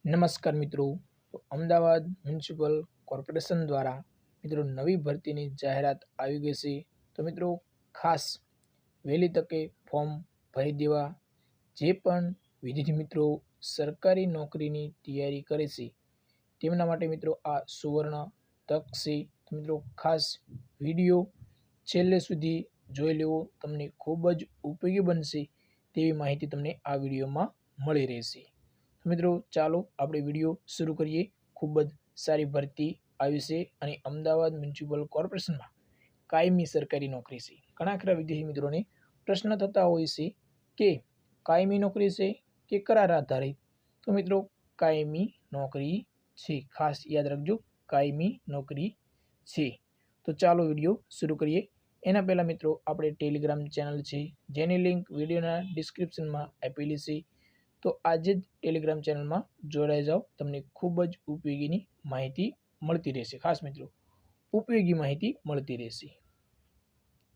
નમસ્કાર મિત્રો, Ahmedabad municipal corporation દ્વારા મિત્રો નવી ભરતીની જાહેરાત આવી ગઈ છે. તો મિત્રો ખાસ વહેલી તકે ફોર્મ ભરી દેવા. જે પણ વિદ્યાર્થી મિત્રો સરકારી નોકરીની તૈયારી કરે છે તેમના માટે મિત્રો આ સુવર્ણ તક છે. તો મિત્રો ખાસ વિડીયો છેલ્લે સુધી જોઈ લેવો, તમને ખૂબ જ ઉપયોગી બનશે તેવી માહિતી તમને આ વિડીયોમાં મળી રહેશે. મિત્રો ચાલો આપણે વિડીયો શરૂ કરીએ. ખૂબ જ સારી ભરતી આવી છે અને અમદાવાદ મ્યુનિસિપલ કોર્પોરેશનમાં કાયમી સરકારી નોકરી છે. ઘણા ખરા વિદ્યાર્થી મિત્રોને પ્રશ્ન થતા હોય છે કે કાયમી નોકરી છે કે કરાર આધારિત. તો મિત્રો કાયમી નોકરી છે, ખાસ યાદ રાખજો, કાયમી નોકરી છે. તો ચાલો વિડીયો શરૂ કરીએ. એના પહેલાં મિત્રો આપણે ટેલિગ્રામ ચેનલ છે જેની લિંક વિડીયોના ડિસ્ક્રિપ્શનમાં આપેલી છે. તો આજે જ ટેલિગ્રામ ચેનલમાં જોડાઈ જાઓ, તમને ખૂબ જ ઉપયોગીની માહિતી મળતી રહેશે. ખાસ મિત્રો ઉપયોગી માહિતી મળતી રહેશે.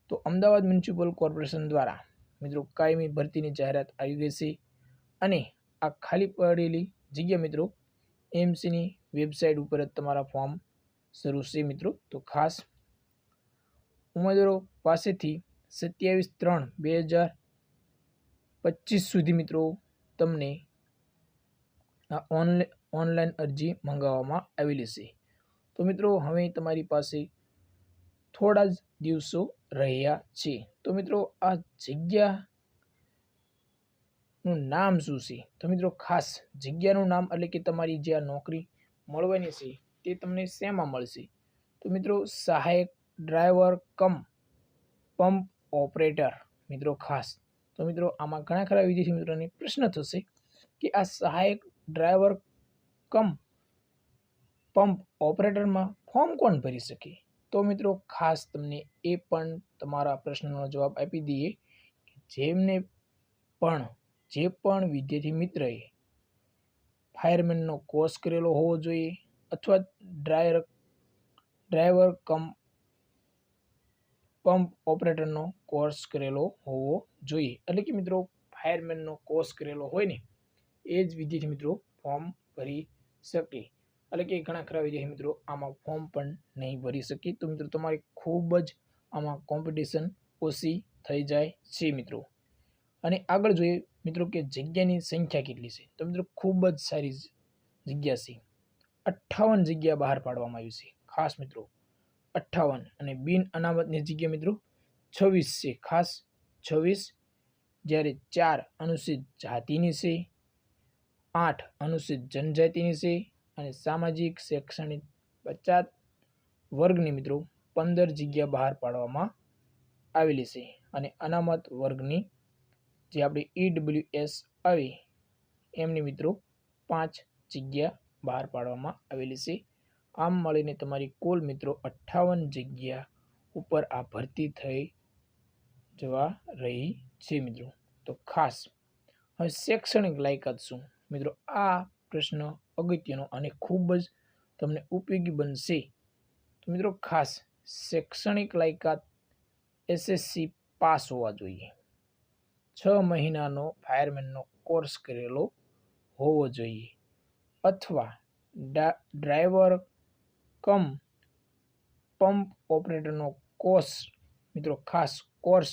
તો અમદાવાદ મ્યુનિસિપલ કોર્પોરેશન દ્વારા મિત્રો કાયમી ભરતીની જાહેરાત આવી ગઈ છે અને આ ખાલી પડેલી જગ્યા મિત્રો એમસીની વેબસાઇટ ઉપર જ તમારા ફોર્મ શરૂ છે મિત્રો. તો ખાસ ઉમેદવારો પાસેથી 27/3/2025 સુધી મિત્રો તમને આ ઓનલાઈન અરજી મંગાવવામાં આવેલી છે. તો મિત્રો હવે તમારી પાસે થોડા જ દિવસો રહ્યા છે. તો મિત્રો આ જગ્યાનું નામ શું છે? તો મિત્રો ખાસ જગ્યાનું નામ એટલે કે તમારી જે આ નોકરી મળવાની છે તે તમને શેમાં મળશે? તો મિત્રો સહાયક ડ્રાઈવર કમ પંપ ઓપરેટર. મિત્રો ખાસ તો મિત્રો આમાં ઘણા ખરા વિદ્યાર્થી મિત્રોને પ્રશ્ન થશે કે આ સહાયક ડ્રાઈવર કમ પંપ ઓપરેટરમાં ફોર્મ કોણ ભરી શકે? તો મિત્રો ખાસ તમને એ પણ તમારા પ્રશ્નનો જવાબ આપી દઈએ. જે પણ વિદ્યાર્થી મિત્રએ ફાયરમેનનો કોર્સ કરેલો હોવો જોઈએ અથવા ડ્રાઈવર કમ પંપ ઓપરેટરનો કોર્સ કરેલો હોવો જોઈએ. એટલે કે મિત્રો ફાયરમેનનો કોર્સ કરેલો હોય ને એ જ વિદ્યાર્થી મિત્રો ફોર્મ ભરી શકે. એટલે કે ઘણા ખરા વિદ્યાર્થી મિત્રો આમાં ફોર્મ પણ નહીં ભરી શકે. તો મિત્રો તમારી ખૂબ જ આમાં કોમ્પિટિશન ઓછી થઈ જાય છે મિત્રો. અને આગળ જોઈએ મિત્રો કે જગ્યાની સંખ્યા કેટલી છે? તો મિત્રો ખૂબ જ સારી જગ્યા છે. 58 જગ્યા બહાર પાડવામાં આવી છે. ખાસ મિત્રો 58 અને બિન અનામતની જગ્યા મિત્રો 26 છે. ખાસ 26, જ્યારે 4 અનુસૂચિત જાતિની છે, 8 અનુસૂચિત જનજાતિની છે અને સામાજિક શૈક્ષણિક 50 વર્ગની મિત્રો 15 જગ્યા બહાર પાડવામાં આવેલી છે. અને અનામત વર્ગની જે આપણે EWS આવે એમની મિત્રો 5 જગ્યા બહાર પાડવામાં આવેલી છે. આમ મળીને તમારી કુલ મિત્રો 58 જગ્યા ઉપર આ ભરતી થઈ જવા રહી છે મિત્રો. તો ખાસ હવે શૈક્ષણિક લાયકાત શું? મિત્રો આ પ્રશ્ન અગત્યનો અને ખૂબ જ તમને ઉપયોગી બનશે. તો મિત્રો ખાસ શૈક્ષણિક લાયકાત SSC પાસ હોવા જોઈએ. 6 મહિનાનો ફાયરમેનનો કોર્સ કરેલો હોવો જોઈએ અથવા ડ્રાઈવર કમ પંપ ઓપરેટરનો કોર્સ મિત્રો ખાસ કોર્સ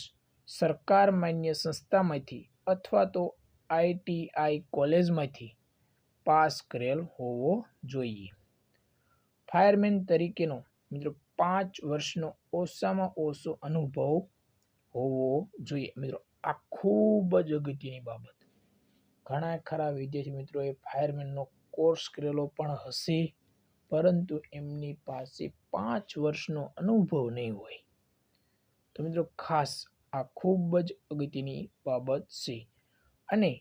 સરકાર માન્ય સંસ્થામાંથી અથવા તો ITI કોલેજમાંથી પાસ કરેલ હોવો જોઈએ. ફાયરમેન તરીકેનો મિત્રો 5 વર્ષનો ઓછામાં ઓછો અનુભવ હોવો જોઈએ. મિત્રો આ ખૂબ જ અગત્યની બાબત. ઘણા ખરા વિદ્યાર્થી મિત્રોએ ફાયરમેનનો કોર્સ કરેલો પણ હશે, પરંતુ એમની પાસે 5 વર્ષનો અનુભવ નહીં હોય. તો મિત્રો ખાસ આ ખૂબ જ અગત્યની બાબત છે. અને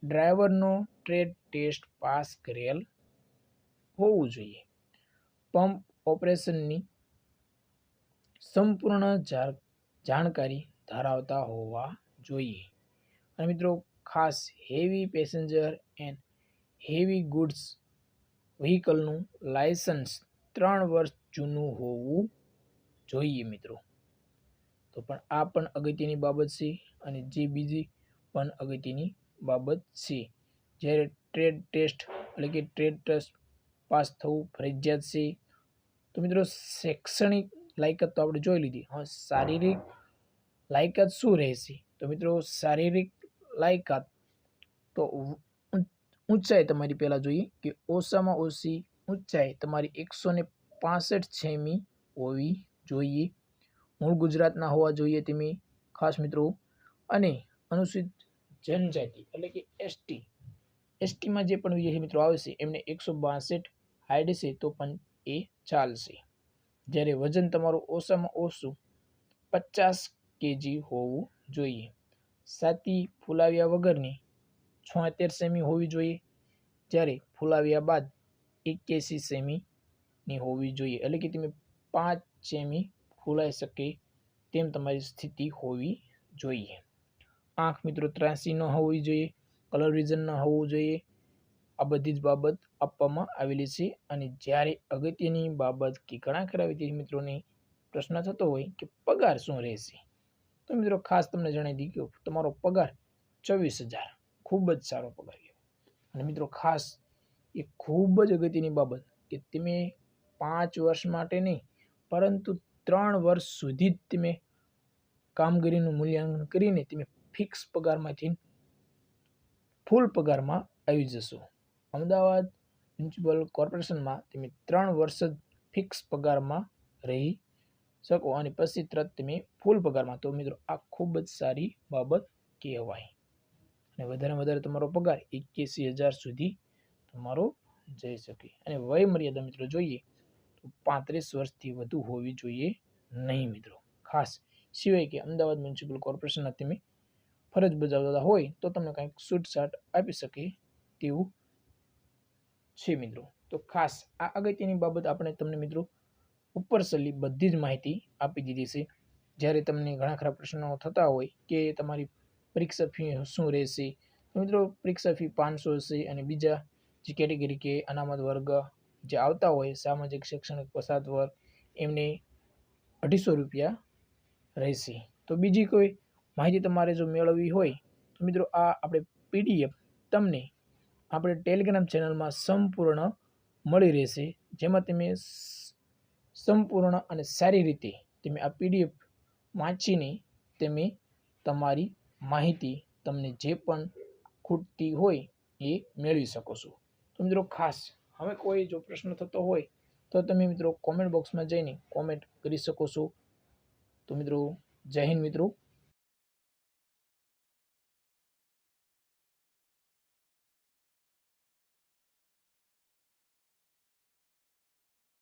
ડ્રાઈવરનો ટ્રેડ ટેસ્ટ પાસ કરેલ હોવું જોઈએ. પંપ ઓપરેશનની સંપૂર્ણ જાણકારી ધરાવતા હોવા જોઈએ. અને મિત્રો ખાસ heavy passenger and heavy goods વ્હીકલનું લાયસન્સ 3 વર્ષ જૂનું હોવું જોઈએ મિત્રો. તો પણ આ પણ અગત્યની બાબત છે. અને જે બીજી પણ અગત્યની બાબત છે, જ્યારે ટ્રેડ ટેસ્ટ એટલે કે ટ્રેડ ટેસ્ટ પાસ થવું ફરજિયાત છે. તો મિત્રો શૈક્ષણિક લાયકાત તો આપણે જોઈ લીધી. હવે શારીરિક લાયકાત શું રહેશે? તો મિત્રો શારીરિક લાયકાત તો ઊંચાઈ તમારી પહેલાં જોઈએ કે ઓછામાં ઓછી ઊંચાઈ તમારી 165 સેમી હોવી જોઈએ. મૂળ ગુજરાતના હોવા જોઈએ તમે ખાસ મિત્રો. અને અનુસૂચિત જનજાતિ એટલે કે એસટીમાં જે પણ વિદ્યાર્થી મિત્રો આવશે એમને 162 હાઈટ છે તો પણ એ ચાલશે. જ્યારે વજન તમારું ઓછામાં ઓછું 50 kg હોવું જોઈએ. છાતી ફૂલાવ્યા વગરની 76 સેમી હોવી જોઈએ, જ્યારે ફૂલાવ્યા બાદ 81 સેમીની હોવી જોઈએ. એટલે કે તમે 5 સેમી ફૂલાઈ શકે તેમ તમારી સ્થિતિ હોવી જોઈએ. આંખ મિત્રો 83 ન હોવી જોઈએ, કલર વિઝન ન હોવું જોઈએ. આ બધી જ બાબત આપવામાં આવેલી છે. અને જ્યારે અગત્યની બાબત કે ઘણા ખરા વિદ્યાર્થી મિત્રોને પ્રશ્ન થતો હોય કે પગાર શું રહેશે, તો મિત્રો ખાસ તમને જણાવી દઈએ કે તમારો પગાર 24,000 ખૂબ જ સારો પગાર કહેવાય. અને મિત્રો ખાસ એ ખૂબ જ અગત્યની બાબત કે તમે 5 વર્ષ માટે નહીં પરંતુ 3 વર્ષ સુધી જ તમે કામગીરીનું મૂલ્યાંકન કરીને તમે ફિક્સ પગારમાંથી ફૂલ પગારમાં આવી જશો. અમદાવાદ મ્યુનિસિપલ કોર્પોરેશનમાં તમે 3 વર્ષ જ ફિક્સ પગારમાં રહી શકો અને પછી તરત તમે ફૂલ પગારમાં. તો મિત્રો આ ખૂબ જ સારી બાબત કહેવાય. અને વધારેમાં વધારે તમારો પગાર 81,000 સુધી તમારો જઈ શકે. અને વય મર્યાદા મિત્રો જોઈએ તો 35 વર્ષથી વધુ હોવી જોઈએ નહીં મિત્રો ખાસ. સિવાય કે અમદાવાદ મ્યુનિસિપલ કોર્પોરેશનના તમે ફરજ બજાવતા હોય તો તમને કંઈક છૂટછાટ આપી શકે તેવું છે મિત્રો. તો ખાસ આ અગત્યની બાબત આપણે તમને મિત્રો ઉપર સલી બધી જ માહિતી આપી દીધી છે. જ્યારે તમને ઘણા ખરા પ્રશ્નો થતા હોય કે તમારી પરીક્ષા ફી શું રહેશે, તો મિત્રો પરીક્ષા ફી 500 હશે. અને બીજા જે કેટેગરી કે અનામત વર્ગ જે આવતા હોય, સામાજિક શૈક્ષણિક પછાત વર્ગ, એમને 250 રૂપિયા રહેશે. તો બીજી કોઈ માહિતી તમારે જો મેળવવી હોય તો મિત્રો આ આપણે PDF તમને આપણે ટેલિગ્રામ ચેનલમાં સંપૂર્ણ મળી રહેશે, જેમાં તમે સંપૂર્ણ અને સારી રીતે તમે આ PDF વાંચીને તમે તમારી માહિતી તમને જે પણ ખૂટતી હોય એ મેળવી શકો છો. તો મિત્રો ખાસ હવે કોઈ જો પ્રશ્ન થતો હોય તો તમે મિત્રો કોમેન્ટ બોક્સમાં જઈને કોમેન્ટ કરી શકો છો. તો મિત્રો જય હિન્દ મિત્રો.